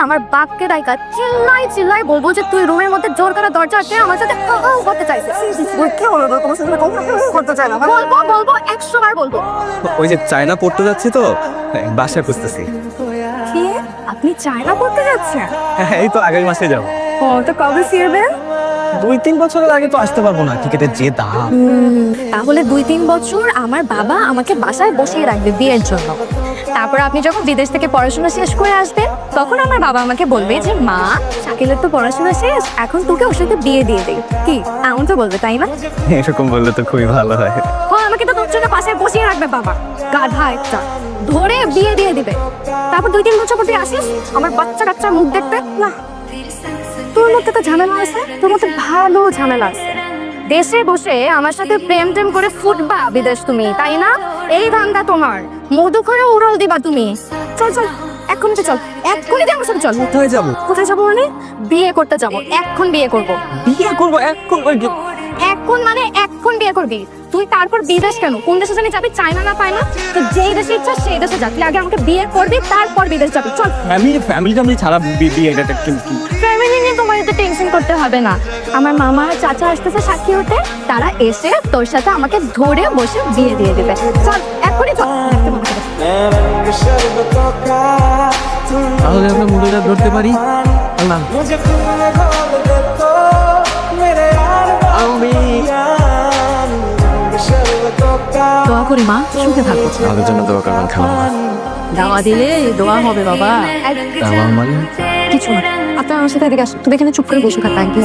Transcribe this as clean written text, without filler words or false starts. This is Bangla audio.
আমার বাপকে ডাইকা চিল্লাই বলবো যে তুই রুমের মধ্যে জোর করে দরজা আটকে আমার সাথে করতে চাইছিস। কি হলো তোমার সাথে করতে চাই না বলবো 100 বার বলবো। ওই যে চায়না পড়তে যাচ্ছি তো বাসায় খুঁজতেছি। কি আপনি চায়না পড়তে যাচ্ছেন? হ্যাঁ এই তো আগামী মাসে যাবো। ও তো কবে ফিরবেন? 2-3 বছরের আগে তো আসতে পারবো না, টিকেটের যে দাম। তাহলে 2-3 বছর আমার বাবা আমাকে বাসায় বসিয়ে রাখবে বিয়ের জন্য। তারপর আপনি যখন বিদেশ থেকে পড়াশোনা শেষ করে আসবেন তখন আমার বাবা আমাকে বলবে যে মা শাকিলের তো পড়াশোনা শেষ, এখন তোকে ওর সাথে বিয়ে দিয়ে দেই। কি এমন তো বলবে তাই না? এরকম বললে তো খুবই ভালো হয়। ও আমাকে তো তোর জন্য বাসায় বসিয়ে রাখবে বাবা, গাধা একটা, ধরে বিয়ে দিয়ে দিবে। তারপর 2-3 বছর পর তুই আসিস আমার বাচ্চা কাচ্চার মুখ দেখতে। না, তোর মধ্যে তো ঝামেলা আছে, তোর মধ্যে ভালো ঝামেলা আছে। দেশে বসে আমার সাথে প্রেম টেম করে ফুটবা বিদেশ তুমি, তাই না? এই ধান্দা তোমার, মধু করে উড়ল দিবা তুমি। চল চল এক্ষুনি তো চল, এক্ষুনি আমার সাথে চল। কোথায় যাবো? কোথায় যাবো মানে? বিয়ে করতে যাবো, এখন বিয়ে করবো। বিয়ে করবো এখন? এখন মানে এখন বিয়ে করবি তুই? তারপর বিদেশ কেন? কোন দেশে জানি যাবি? চায়না না পায় না? তো যেই দেশে ইচ্ছা সেই দেশে যাবি, আগে আমাকে বিয়ে করবি তারপর বিদেশ যাবি। চল। ফ্যামিলি ছাড়া বিয়ে এটা ফ্যামিলি নিয়ে তোমার এত টেনশন করতে হবে না। আমার মামা আর চাচা আসতেছে সাক্ষী হতে, তারা এসে তোর সাথে আমাকে ধরে বসে বিয়ে দিয়ে দেবে। চল এখনই চল। তাহলে আমরা মুভিটা ধরতে পারি। আল্লাহ দোয়া করি মা, সুখে থাকো। আমাদের জন্য দোয়া করবেন খালাম্মা। দাওয়া দিলে দোয়া হবে বাবা। আমার মানে কিছু না, আপনার আমার সাথে এদিকে আসুন। তুমি এখানে চুপ করে বসে থাকা একদম